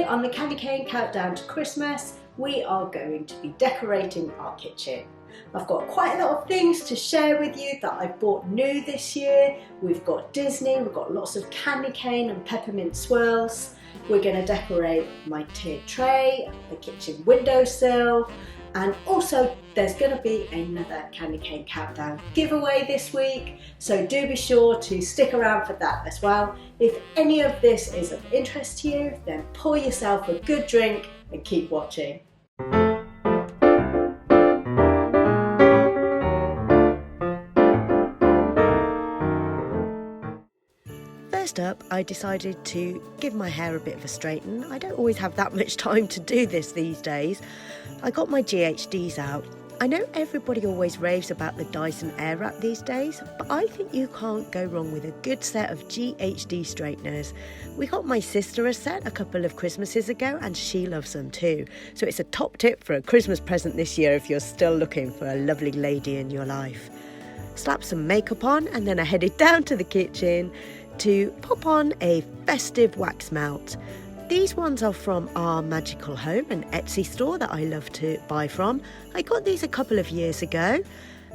on the candy cane countdown to Christmas, we are going to be decorating our kitchen. I've got quite a lot of things to share with you that I bought new this year. We've got Disney, we've got lots of candy cane and peppermint swirls. We're going to decorate my tiered tray, the kitchen windowsill, and also there's going to be another candy cane countdown giveaway this week, so do be sure to stick around for that as well. If any of this is of interest to you, then pour yourself a good drink and keep watching. First up, I decided to give my hair a bit of a straighten. I don't always have that much time to do this these days. I got my GHDs out. I know everybody always raves about the Dyson Airwrap these days, but I think you can't go wrong with a good set of GHD straighteners. We got my sister a set a couple of Christmases ago and she loves them too. So it's a top tip for a Christmas present this year if you're still looking for a lovely lady in your life. Slapped some makeup on and then I headed down to the kitchen to pop on a festive wax melt. These ones are from Our Magical Home, an Etsy store that I love to buy from. I got these a couple of years ago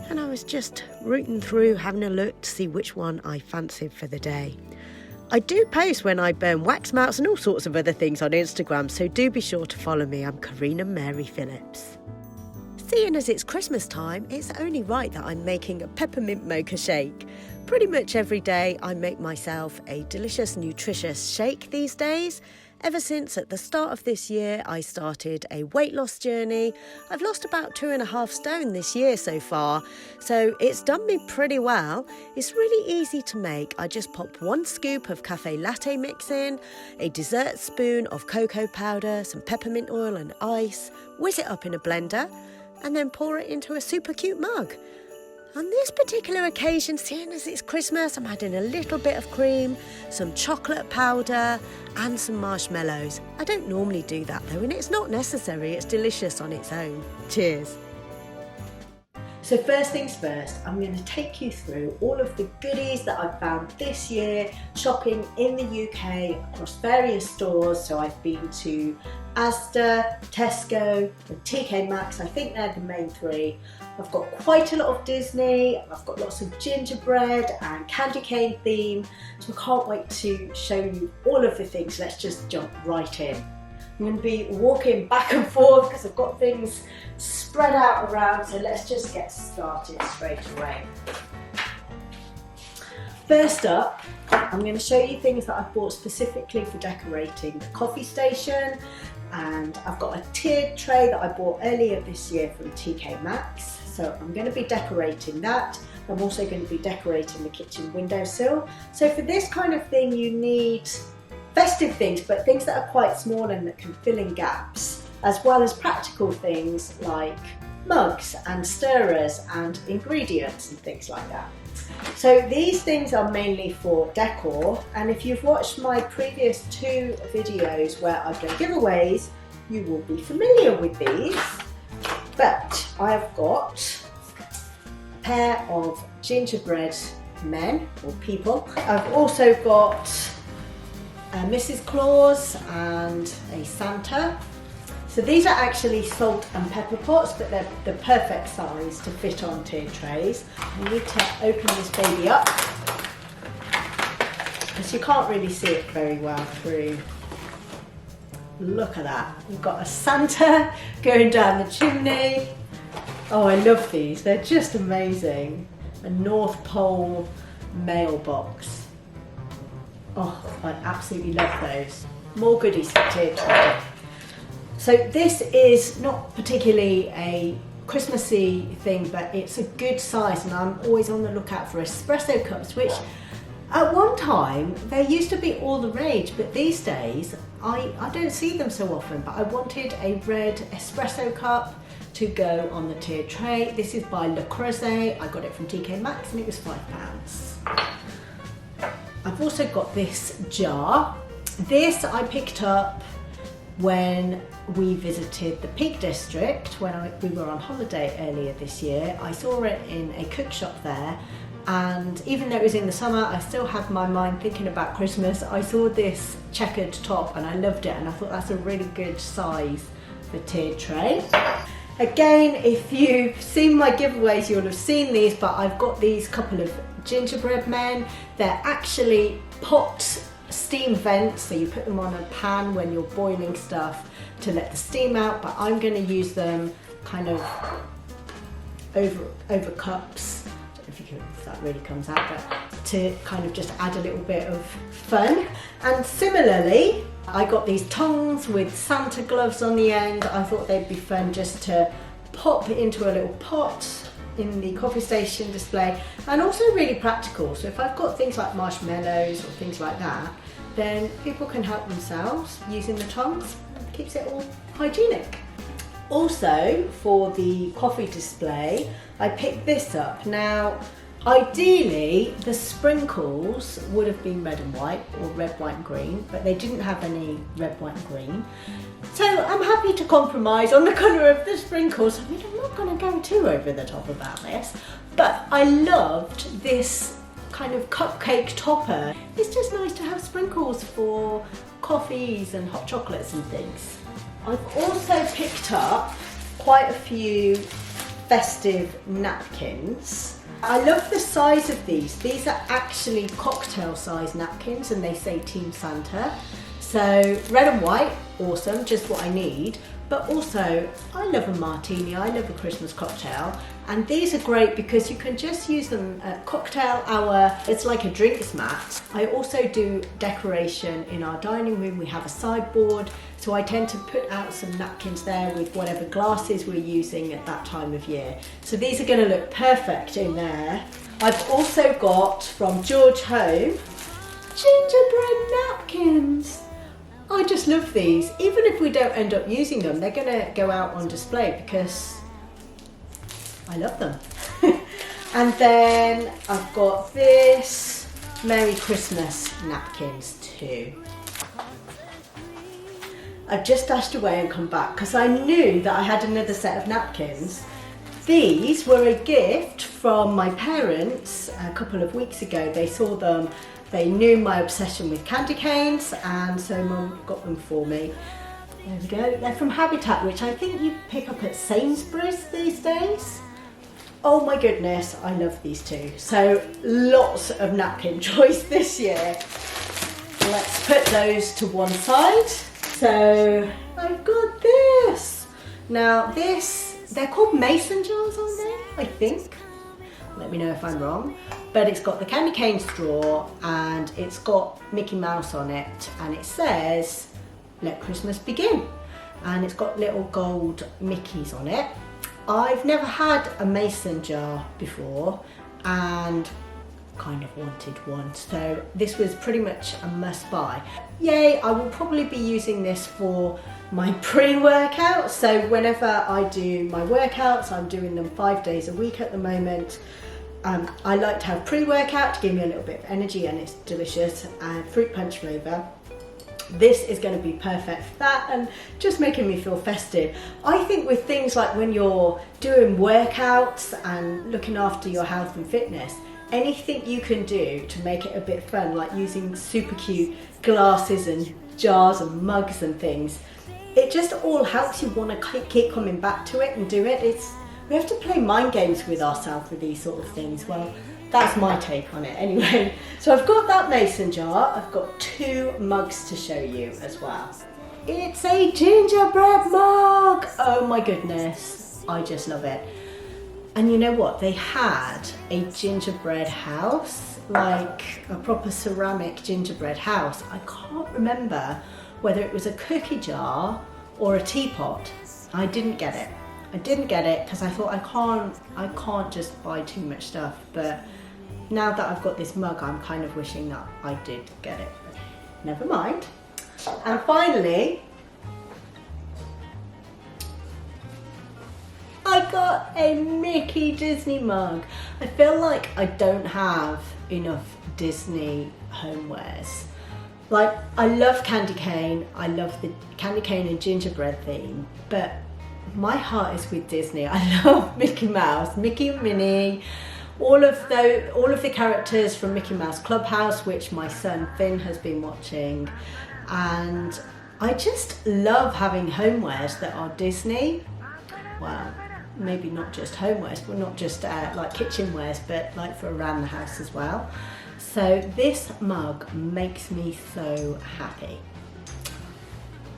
and I was just rooting through having a look to see which one I fancied for the day. I do post when I burn wax melts and all sorts of other things on Instagram, so do be sure to follow me. I'm Corinna Mary Phillips. Seeing as it's Christmas time, it's only right that I'm making a peppermint mocha shake. Pretty much every day I make myself a delicious, nutritious shake these days. Ever since at the start of this year, I started a weight loss journey. I've lost about 2.5 stone this year so far, so it's done me pretty well. It's really easy to make. I just pop 1 scoop of cafe latte mix in, a dessert spoon of cocoa powder, some peppermint oil and ice, whiz it up in a blender, and then pour it into a super cute mug. On this particular occasion, seeing as it's Christmas, I'm adding a little bit of cream, some chocolate powder and some marshmallows. I don't normally do that though, and it's not necessary, it's delicious on its own. Cheers. So first things first, I'm going to take you through all of the goodies that I've found this year shopping in the UK across various stores. So I've been to Asda, Tesco and TK Maxx. I think they're the main 3. I've got quite a lot of Disney, I've got lots of gingerbread and candy cane theme, so I can't wait to show you all of the things. Let's just jump right in. I'm going to be walking back and forth because I've got things spread out around, so let's just get started straight away. First up, I'm going to show you things that I've bought specifically for decorating the coffee station, and I've got a tiered tray that I bought earlier this year from TK Maxx, so I'm going to be decorating that. I'm also going to be decorating the kitchen windowsill. So for this kind of thing you need festive things, but things that are quite small and that can fill in gaps, as well as practical things like mugs and stirrers and ingredients and things like that. So these things are mainly for decor, and if you've watched my previous 2 videos where I've done giveaways, you will be familiar with these. But I've got a pair of gingerbread men or people. I've also got a Mrs. Claus and a Santa. So these are actually salt and pepper pots, but they're the perfect size to fit on tiered trays. You need to open this baby up because you can't really see it very well through. Look at that. We've got a Santa going down the chimney. Oh, I love these. They're just amazing. A North Pole mailbox. Oh, I absolutely love those. More goodies for tiered tray. So this is not particularly a Christmassy thing, but it's a good size, and I'm always on the lookout for espresso cups, which at one time they used to be all the rage, but these days I don't see them so often. But I wanted a red espresso cup to go on the tiered tray. This is by Le Creuset. I got it from TK Maxx and it was £5. I've also got this jar. This I picked up when we visited the Peak District when we were on holiday earlier this year. I saw it in a cook shop there And even though it was in the summer, I still had my mind thinking about Christmas. I saw this checkered top and I loved it, and I thought that's a really good size for tiered tray. Again, if you've seen my giveaways, you'll have seen these, but I've got these couple of gingerbread men. They're actually pot steam vents, so you put them on a pan when you're boiling stuff to let the steam out, but I'm going to use them kind of over cups. I don't know if that really comes out, but to kind of just add a little bit of fun. And similarly, I got these tongs with Santa gloves on the end. I thought they'd be fun just to pop into a little pot in the coffee station display, and also really practical. So if I've got things like marshmallows or things like that, then people can help themselves using the tongs. It keeps it all hygienic. Also, for the coffee display, I picked this up. Now, ideally, the sprinkles would have been red and white, or red, white and green, but they didn't have any red, white and green. So I'm happy to compromise on the colour of the sprinkles. I mean, I'm not going to go too over the top about this, but I loved this kind of cupcake topper. It's just nice to have sprinkles for coffees and hot chocolates and things. I've also picked up quite a few festive napkins. I love the size of these. These are actually cocktail size napkins and they say Team Santa. So red and white, awesome, just what I need. But also, I love a martini, I love a Christmas cocktail. And these are great because you can just use them at cocktail hour. It's like a drinks mat. I also do decoration in our dining room. We have a sideboard, so I tend to put out some napkins there with whatever glasses we're using at that time of year. So these are going to look perfect in there. I've also got from George Home gingerbread napkins. I just love these. Even if we don't end up using them, they're going to go out on display because I love them. And then I've got this Merry Christmas napkins too. I've just dashed away and come back because I knew that I had another set of napkins. These were a gift from my parents a couple of weeks ago. They saw them. They knew my obsession with candy canes, and so Mum got them for me. There we go. They're from Habitat, which I think you pick up at Sainsbury's these days. Oh my goodness, I love these too. So lots of napkin choice this year. Let's put those to one side. So I've got this. Now they're called mason jars, aren't they? I think. Let me know if I'm wrong. But it's got the candy cane straw and it's got Mickey Mouse on it, and it says, "Let Christmas begin." And it's got little gold Mickeys on it. I've never had a mason jar before and kind of wanted one, so this was pretty much a must buy. Yay, I will probably be using this for my pre-workout. So whenever I do my workouts, I'm doing them 5 days a week at the moment. I like to have pre-workout to give me a little bit of energy, and it's delicious and fruit punch flavour. This is going to be perfect for that and just making me feel festive. I think with things like when you're doing workouts and looking after your health and fitness, anything you can do to make it a bit fun, like using super cute glasses and jars and mugs and things, it just all helps you want to keep coming back to it and do it. We have to play mind games with ourselves with these sort of things. Well, that's my take on it anyway. So I've got that mason jar. I've got 2 mugs to show you as well. It's a gingerbread mug. Oh my goodness, I just love it. And you know what? They had a gingerbread house, like a proper ceramic gingerbread house. I can't remember whether it was a cookie jar or a teapot. I didn't get it. I didn't get it because I thought I can't just buy too much stuff, but now that I've got this mug, I'm kind of wishing that I did get it. But never mind. And finally, I got a Mickey Disney mug. I feel like I don't have enough Disney homewares. Like, I love candy cane. I love the candy cane and gingerbread theme, but my heart is with Disney. I love Mickey Mouse, Mickey and Minnie. all of the characters from Mickey Mouse Clubhouse, which my son Finn has been watching, and I just love having homewares that are Disney. Well, maybe not just homewares, but not just like kitchenwares, but like for around the house as well. So this mug makes me so happy.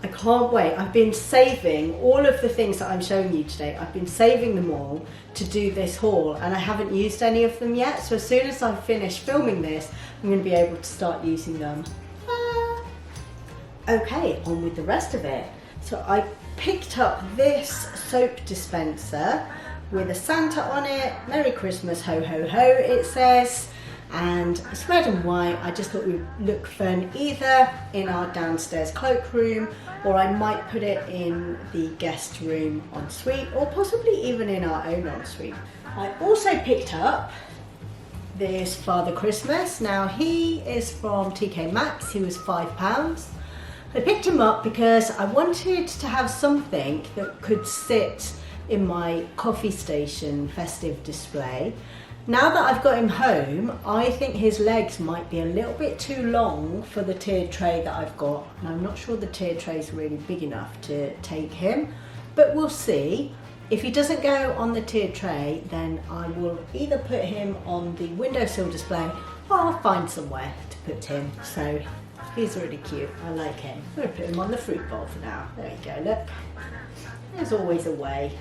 I can't wait. I've been saving all of the things that I'm showing you today. I've been saving them all to do this haul, and I haven't used any of them yet. So as soon as I finish filming this, I'm going to be able to start using them. Okay, on with the rest of it. So I picked up this soap dispenser with a Santa on it. Merry Christmas, ho ho ho, it says. And it's red and white. I just thought it would look fun either in our downstairs cloakroom, or I might put it in the guest room ensuite, or possibly even in our own ensuite. I also picked up this Father Christmas. Now he is from TK Maxx. He was £5. I picked him up because I wanted to have something that could sit in my coffee station festive display. Now that I've got him home, I think his legs might be a little bit too long for the tiered tray that I've got, and I'm not sure the tiered tray is really big enough to take him, but we'll see. If he doesn't go on the tiered tray, then I will either put him on the windowsill display, or I'll find somewhere to put him. So he's really cute, I like him. I'm going to put him on the fruit bowl for now. There you go, look. There's always a way.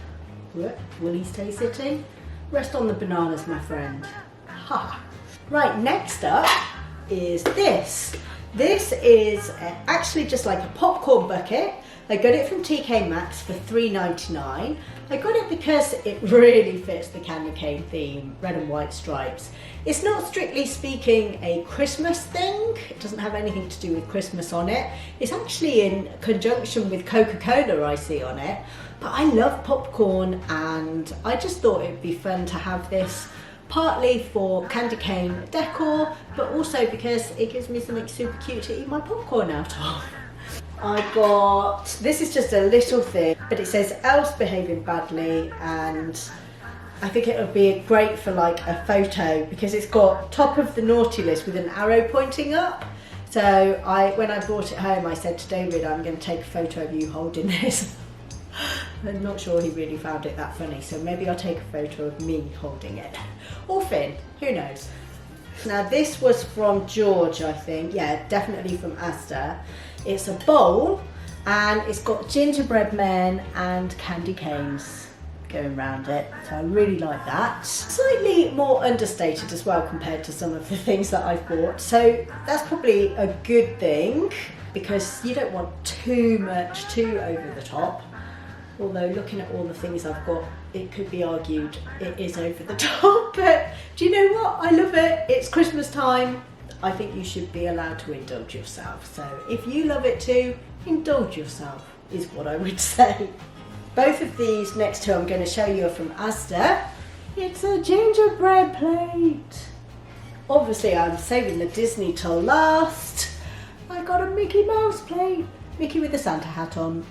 Look, will he stay sitting? Rest on the bananas, my friend. Ha! Right, next up is this. This is actually just like a popcorn bucket. I got it from TK Maxx for $3.99. I got it because it really fits the candy cane theme, red and white stripes. It's not strictly speaking a Christmas thing. It doesn't have anything to do with Christmas on it. It's actually in conjunction with Coca-Cola I see on it. But I love popcorn, and I just thought it'd be fun to have this, partly for candy cane decor, but also because it gives me something super cute to eat my popcorn out of. I got, this is just a little thing, but it says elves behaving badly, and I think it would be great for like a photo because it's got top of the naughty list with an arrow pointing up. So when I brought it home, I said to David, I'm going to take a photo of you holding this. I'm not sure he really found it that funny, so maybe I'll take a photo of me holding it. Or Finn, who knows. Now this was from George, I think. Yeah, definitely from Asda. It's a bowl, and it's got gingerbread men and candy canes going around it, so I really like that. Slightly more understated as well compared to some of the things that I've bought, so that's probably a good thing because you don't want too much too over the top. Although looking at all the things I've got, it could be argued it is over the top, but do you know what? I love it. It's Christmas time. I think you should be allowed to indulge yourself. So if you love it too, indulge yourself is what I would say. Both of these next two I'm going to show you are from Asda. It's a gingerbread plate. Obviously I'm saving the Disney till last. I got a Mickey Mouse plate. Mickey with the Santa hat on.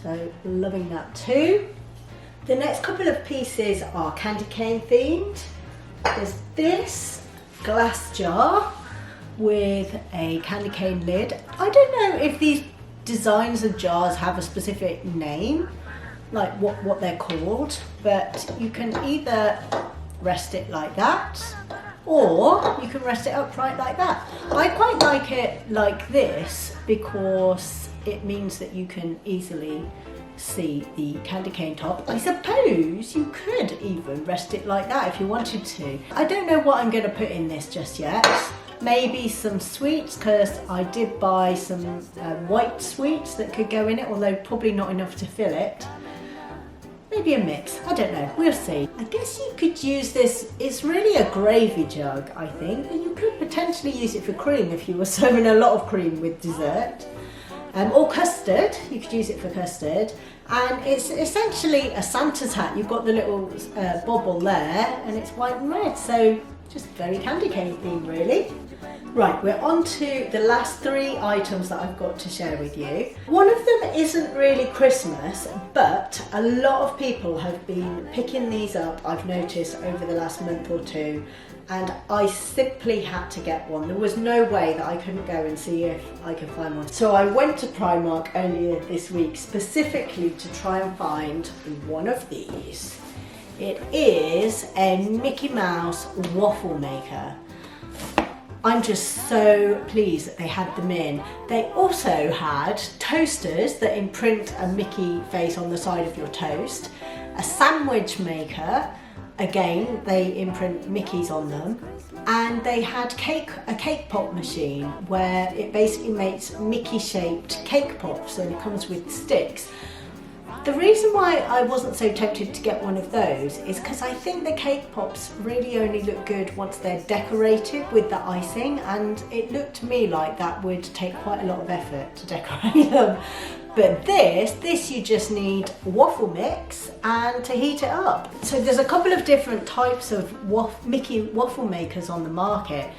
So loving that too. The next couple of pieces are candy cane themed. There's this glass jar with a candy cane lid. I don't know if these designs of jars have a specific name, like what they're called, but you can either rest it like that, or you can rest it upright like that. I quite like it like this because it means that you can easily see the candy cane top. I suppose you could even rest it like that if you wanted to. I don't know what I'm going to put in this just yet. Maybe some sweets, because I did buy some white sweets that could go in it, although probably not enough to fill it. Maybe a mix, I don't know, we'll see. I guess you could use this, it's really a gravy jug, I think, and you could potentially use it for cream if you were serving a lot of cream with dessert. Or custard, you could use it for custard. And it's essentially a Santa's hat. You've got the little bobble there, and it's white and red, so just very candy cane theme really. Right, we're on to the last 3 items that I've got to share with you. One of them isn't really Christmas, but a lot of people have been picking these up, I've noticed, over the last month or 2, and I simply had to get one. There was no way that I couldn't go and see if I could find one. So I went to Primark earlier this week specifically to try and find one of these. It is a Mickey Mouse waffle maker. I'm just so pleased that they had them in. They also had toasters that imprint a Mickey face on the side of your toast, a sandwich maker, again they imprint Mickeys on them, and they had a cake pop machine where it basically makes Mickey shaped cake pops, and it comes with sticks. The reason why I wasn't so tempted to get one of those is because I think the cake pops really only look good once they're decorated with the icing, and it looked to me like that would take quite a lot of effort to decorate them. But this you just need waffle mix and to heat it up. So there's a couple of different types of Mickey waffle makers on the market.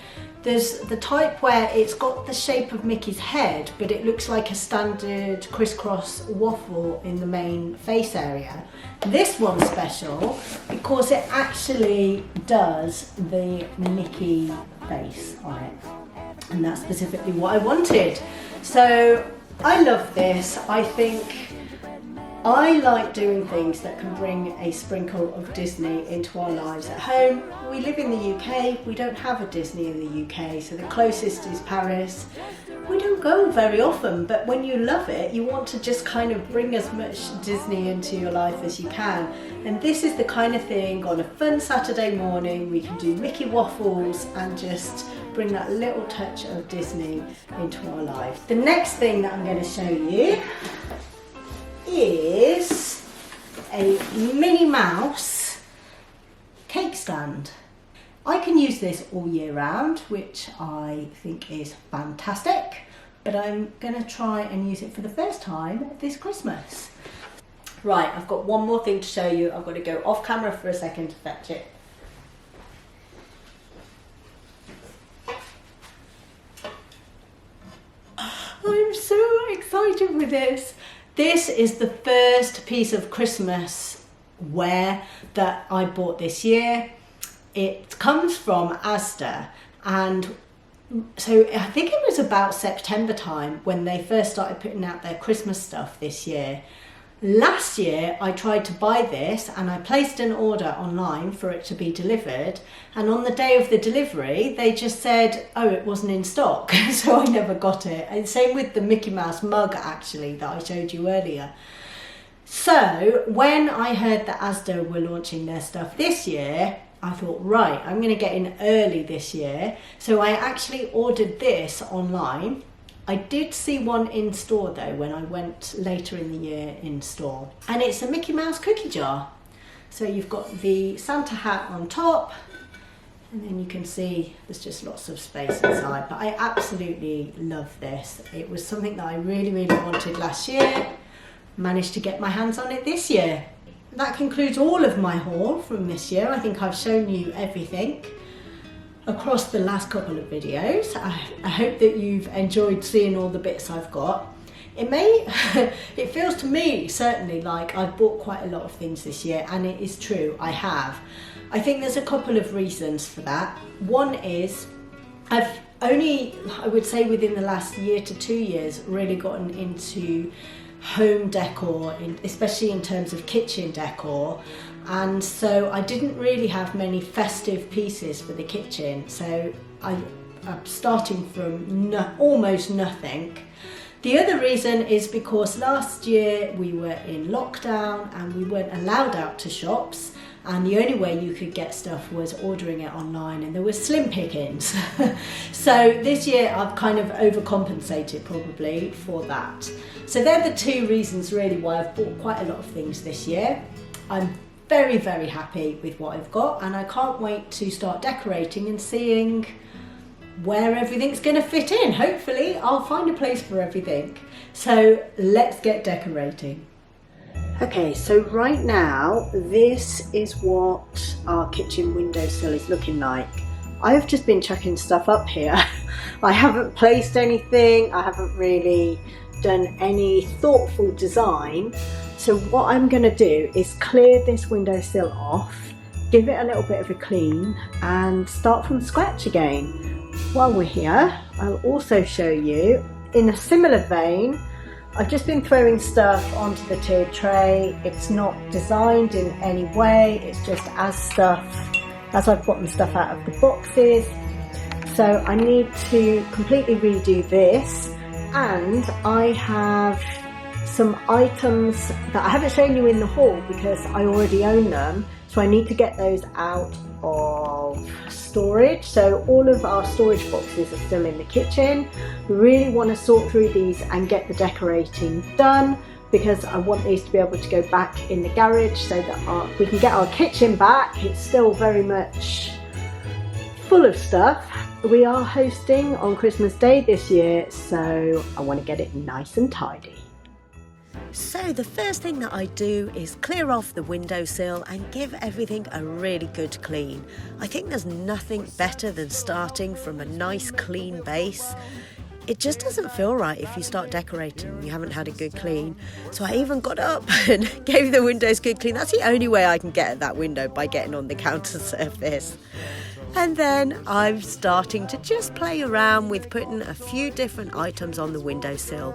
There's the type where it's got the shape of Mickey's head, but it looks like a standard crisscross waffle in the main face area. This one's special because it actually does the Mickey face on it, and that's specifically what I wanted. So I love this. I think I like doing things that can bring a sprinkle of Disney into our lives at home. We live in the UK, we don't have a Disney in the UK, so the closest is Paris. We don't go very often, but when you love it, you want to just kind of bring as much Disney into your life as you can. And this is the kind of thing on a fun Saturday morning, we can do Mickey waffles and just bring that little touch of Disney into our life. The next thing that I'm going to show you is a Minnie Mouse cake stand. I can use this all year round, which I think is fantastic, but I'm going to try and use it for the first time this Christmas. Right, I've got one more thing to show you. I've got to go off camera for a second to fetch it. I'm so excited with this. This is the first piece of Christmas wear that I bought this year. It comes from Asda, and so I think it was about September time when they first started putting out their Christmas stuff this year. Last year I tried to buy this and I placed an order online for it to be delivered, and on the day of the delivery they just said, oh, it wasn't in stock, so I never got it. And same with the Mickey Mouse mug actually that I showed you earlier. So when I heard that Asda were launching their stuff this year, I thought, right, I'm going to get in early this year. So I actually ordered this online. I did see one in store though when I went later in the year in store, and it's a Mickey Mouse cookie jar. So you've got the Santa hat on top, and then you can see there's just lots of space inside, but I absolutely love this. It was something that I really wanted last year, managed to get my hands on it this year. That concludes all of my haul from this year. I think I've shown you everything across the last couple of videos. I hope that you've enjoyed seeing all the bits I've got. It feels to me certainly like I've bought quite a lot of things this year, and it is true, I have. I think there's a couple of reasons for that. One is I've only, I would say within the last year to 2 years, really gotten into home decor, especially in terms of kitchen decor, and so I didn't really have many festive pieces for the kitchen, so I'm starting from almost nothing. The other reason is because last year we were in lockdown and we weren't allowed out to shops, and the only way you could get stuff was ordering it online, and there was slim pickings. So this year I've kind of overcompensated probably for that. So they're the 2 reasons really why I've bought quite a lot of things this year. I'm very happy with what I've got, and I can't wait to start decorating and seeing where everything's going to fit in. Hopefully I'll find a place for everything. So let's get decorating. Okay, so right now this is what our kitchen windowsill is looking like. I've just been chucking stuff up here. I haven't placed anything, I haven't really done any thoughtful design. So what I'm going to do is clear this windowsill off, give it a little bit of a clean and start from scratch again. While we're here, I'll also show you, in a similar vein, I've just been throwing stuff onto the tiered tray. It's not designed in any way, it's just as I've gotten stuff out of the boxes. So I need to completely redo this, and I have some items that I haven't shown you in the haul because I already own them, so I need to get those out of storage. So all of our storage boxes are still in the kitchen. We really want to sort through these and get the decorating done, because I want these to be able to go back in the garage so that we can get our kitchen back. It's still very much full of stuff. We are hosting on Christmas Day this year, so I want to get it nice and tidy. So the first thing that I do is clear off the windowsill and give everything a really good clean. I think there's nothing better than starting from a nice clean base. It just doesn't feel right if you start decorating and you haven't had a good clean. So I even got up and gave the windows a good clean. That's the only way I can get at that window, by getting on the counter surface. And then I'm starting to just play around with putting a few different items on the windowsill.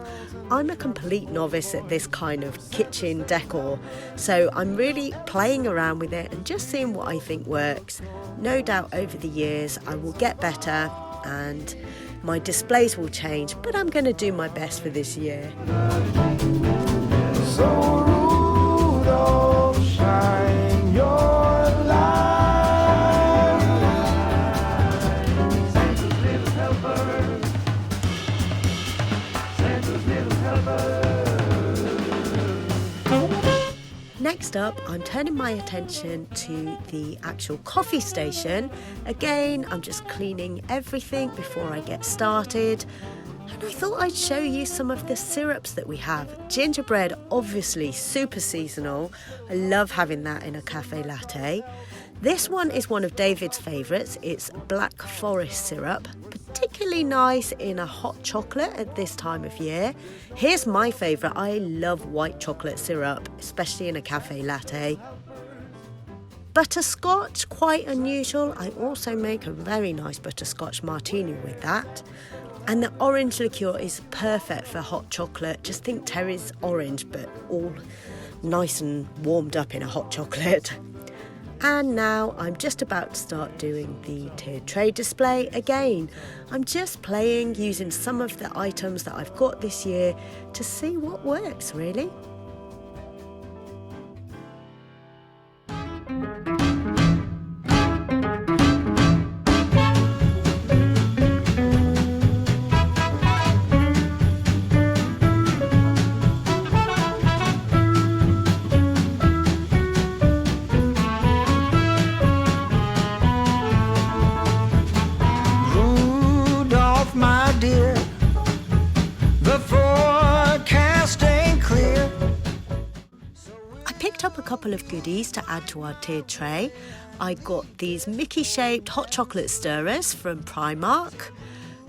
I'm a complete novice at this kind of kitchen decor, so I'm really playing around with it and just seeing what I think works. No doubt over the years I will get better and my displays will change, but I'm going to do my best for this year. So Rudolph, shine your light. Santa's little helper. Santa's little helper. Next up, I'm turning my attention to the actual coffee station. Again, I'm just cleaning everything before I get started. And I thought I'd show you some of the syrups that we have. Gingerbread, obviously super seasonal. I love having that in a cafe latte. This one is one of David's favourites. It's Black Forest syrup, particularly nice in a hot chocolate at this time of year. Here's my favourite. I love white chocolate syrup, especially in a cafe latte. Butterscotch, quite unusual. I also make a very nice butterscotch martini with that. And the orange liqueur is perfect for hot chocolate. Just think Terry's orange, but all nice and warmed up in a hot chocolate. And now I'm just about to start doing the tiered tray display again. I'm just playing, using some of the items that I've got this year to see what works, really. Up a couple of goodies to add to our tiered tray. I got these Mickey-shaped hot chocolate stirrers from Primark.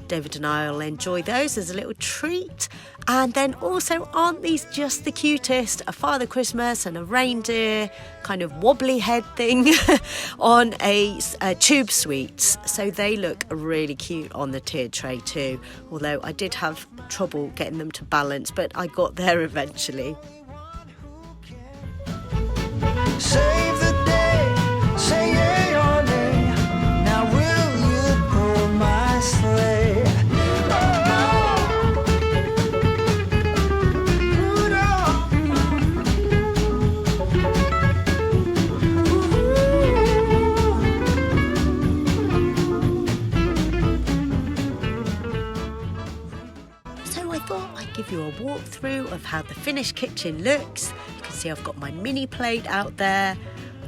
David and I will enjoy those as a little treat. And then also, aren't these just the cutest? A Father Christmas and a reindeer kind of wobbly head thing on a tube sweets. So they look really cute on the tiered tray too. Although I did have trouble getting them to balance, but I got there eventually. Save the day, say yea or nay. Now will you pull my sleigh? Rudolph. So I thought I'd give you a walkthrough of how the finished kitchen looks. See, I've got my mini plate out there.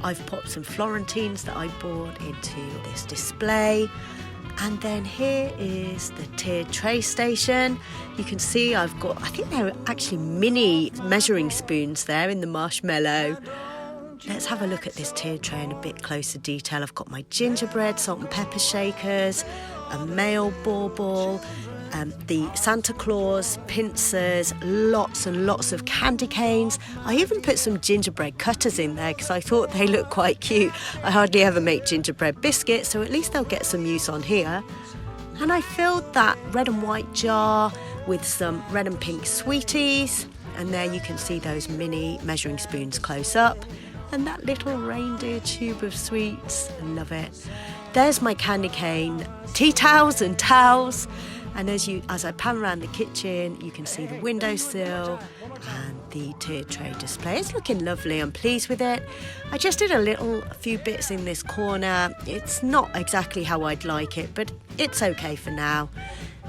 I've popped some Florentines that I bought into this display. And then here is the tiered tray station. You can see I've got, I think they're actually mini measuring spoons there in the marshmallow. Let's have a look at this tiered tray in a bit closer detail. I've got my gingerbread, salt and pepper shakers, a male bauble, the Santa Claus, pincers, lots and lots of candy canes. I even put some gingerbread cutters in there because I thought they looked quite cute. I hardly ever make gingerbread biscuits, so at least they'll get some use on here. And I filled that red and white jar with some red and pink sweeties. And there you can see those mini measuring spoons close up. And that little reindeer tube of sweets. I love it. There's my candy cane, tea towels and towels. And as I pan around the kitchen, you can see the windowsill and the tiered tray display. It's looking lovely. I'm pleased with it. I just did a few bits in this corner. It's not exactly how I'd like it, but it's okay for now.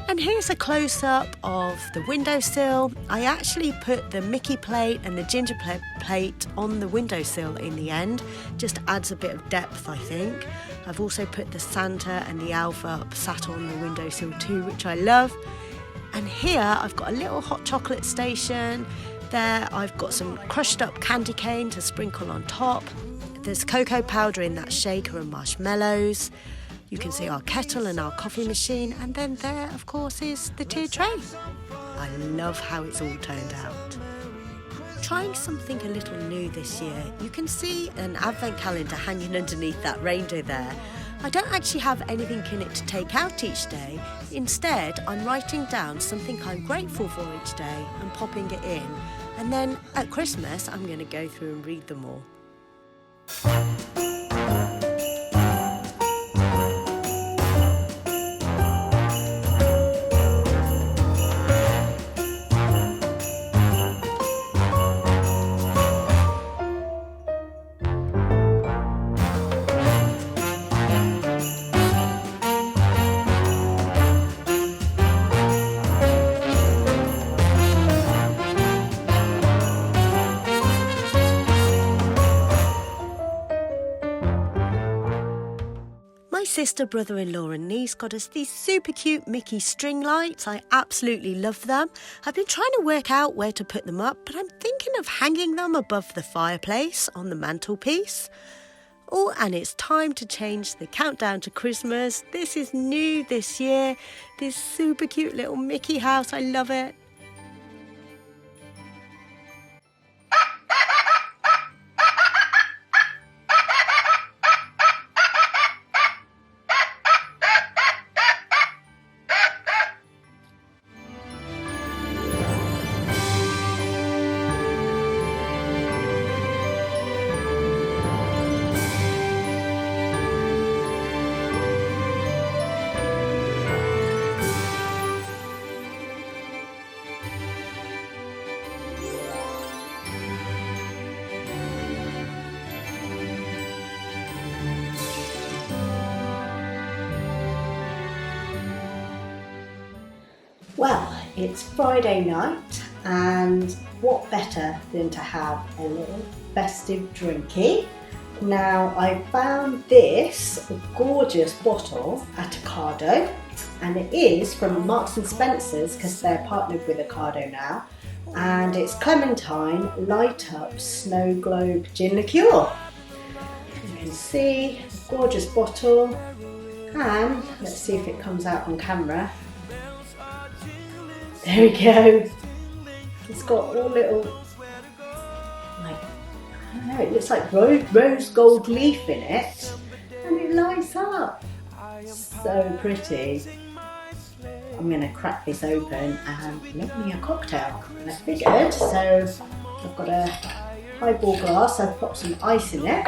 And here's a close-up of the windowsill. I actually put the Mickey plate and the gingerbread plate on the windowsill in the end. Just adds a bit of depth, I think. I've also put the Santa and the elf up sat on the windowsill too, which I love. And here I've got a little hot chocolate station. There I've got some crushed up candy cane to sprinkle on top. There's cocoa powder in that shaker and marshmallows. You can see our kettle and our coffee machine, and then there, of course, is the tiered tray. I love how it's all turned out. Trying something a little new this year, you can see an advent calendar hanging underneath that reindeer there. I don't actually have anything in it to take out each day. Instead, I'm writing down something I'm grateful for each day and popping it in. And then at Christmas, I'm going to go through and read them all. My sister, brother-in-law and niece got us these super cute Mickey string lights. I absolutely love them. I've been trying to work out where to put them up, but I'm thinking of hanging them above the fireplace on the mantelpiece. Oh, and it's time to change the countdown to Christmas. This is new this year. This super cute little Mickey house. I love it. Well, it's Friday night, and what better than to have a little festive drinky. Now, I found this gorgeous bottle at Ocado, and it is from Marks and Spencer's because they're partnered with Ocado now, and it's Clementine Light Up Snow Globe Gin Liqueur. You can see, gorgeous bottle, and let's see if it comes out on camera. There we go. It's got all little, like, I don't know, it looks like rose gold leaf in it, and it lights up. So pretty. I'm going to crack this open and make me a cocktail. And I figured, so I've got a highball glass, I've put some ice in it.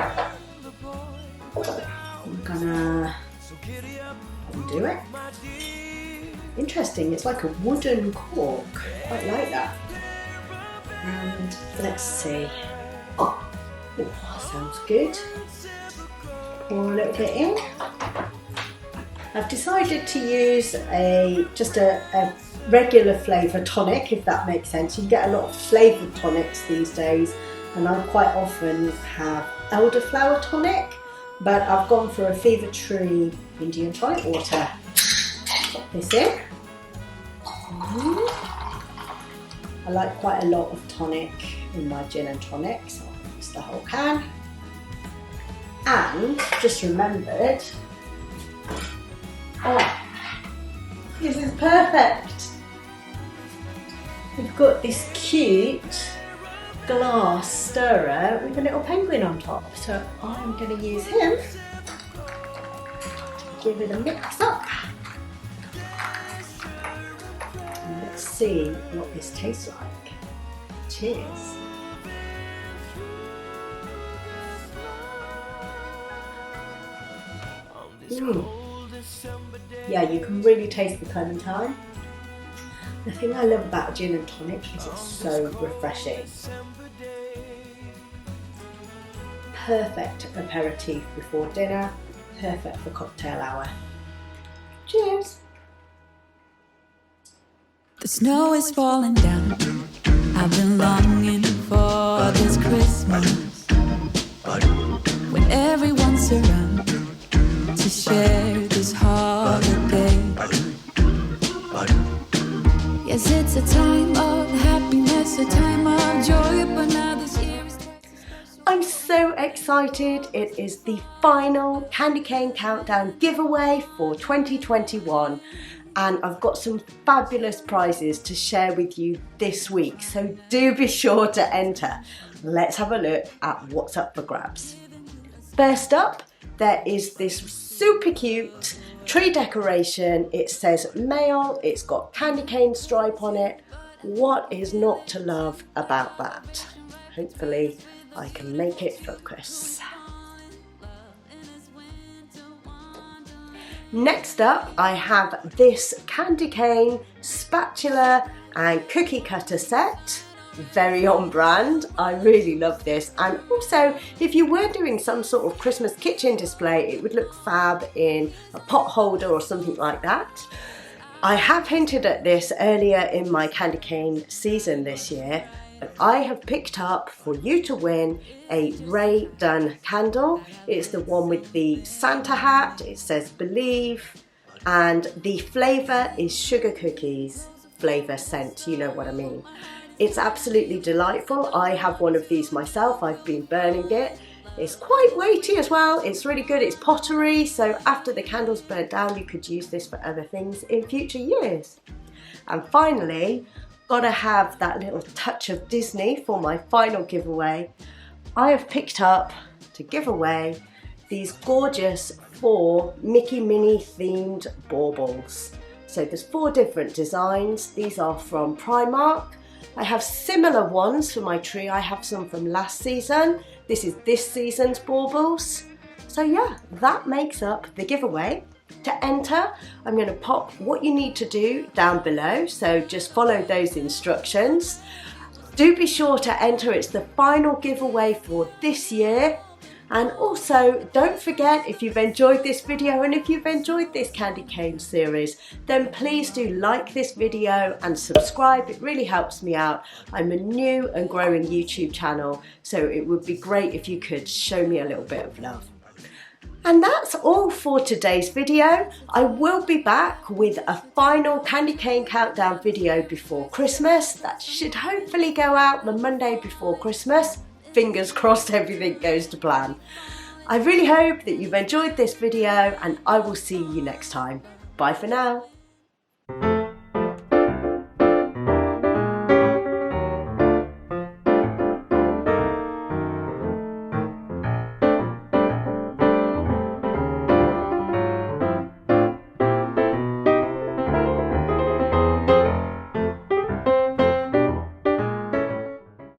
I'm gonna undo it. Interesting, it's like a wooden cork. Quite like that. And let's see. Oh, sounds good. Pour a little bit in. I've decided to use just a regular flavour tonic, if that makes sense. You get a lot of flavoured tonics these days, and I quite often have elderflower tonic, but I've gone for a Fever Tree Indian tonic water. Pop this in. I like quite a lot of tonic in my gin and tonic, so I'll use the whole can. And just remembered, oh, this is perfect. We've got this cute glass stirrer with a little penguin on top. So I'm going to use him to give it a mix up. And let's see what this tastes like. Cheers. Yeah, you can really taste the clementine. The thing I love about gin and tonic is it's so refreshing. Perfect aperitif before dinner, perfect for cocktail hour. Cheers! The snow is falling down. I've been longing for this Christmas, when everyone's around to share this holiday. Yes, it's a time of happiness, a time of joy, but now this year is... I'm so excited. It is the final Candy Cane Countdown giveaway for 2021. And I've got some fabulous prizes to share with you this week, so do be sure to enter. Let's have a look at what's up for grabs. First up, there is this super cute tree decoration. It says male, it's got candy cane stripe on it. What is not to love about that? Hopefully I can make it focus. Next up, I have this candy cane spatula and cookie cutter set. Very on brand. I really love this. And also, if you were doing some sort of Christmas kitchen display, it would look fab in a pot holder or something like that. I have hinted at this earlier in my candy cane season this year, but I have picked up for you to win a Ray Dunn candle. It's the one with the Santa hat. It says believe, and the flavour is sugar cookies flavour scent, you know what I mean. It's absolutely delightful. I have one of these myself. I've been burning it. It's quite weighty as well. It's really good. It's pottery, so after the candle's burnt down, you could use this for other things in future years. And finally, gotta have that little touch of Disney for my final giveaway. I have picked up to give away these gorgeous 4 Mickey Minnie themed baubles. So there's 4 different designs. These are from Primark. I have similar ones for my tree. I have some from last season. This is this season's baubles. So yeah, that makes up the giveaway. To enter, I'm going to pop what you need to do down below, so just follow those instructions. Do be sure to enter, it's the final giveaway for this year. And also, don't forget, if you've enjoyed this video and if you've enjoyed this candy cane series, then please do like this video and subscribe. It really helps me out. I'm a new and growing YouTube channel, so it would be great if you could show me a little bit of love. And that's all for today's video. I will be back with a final candy cane countdown video before Christmas. That should hopefully go out the Monday before Christmas. Fingers crossed everything goes to plan. I really hope that you've enjoyed this video, and I will see you next time. Bye for now.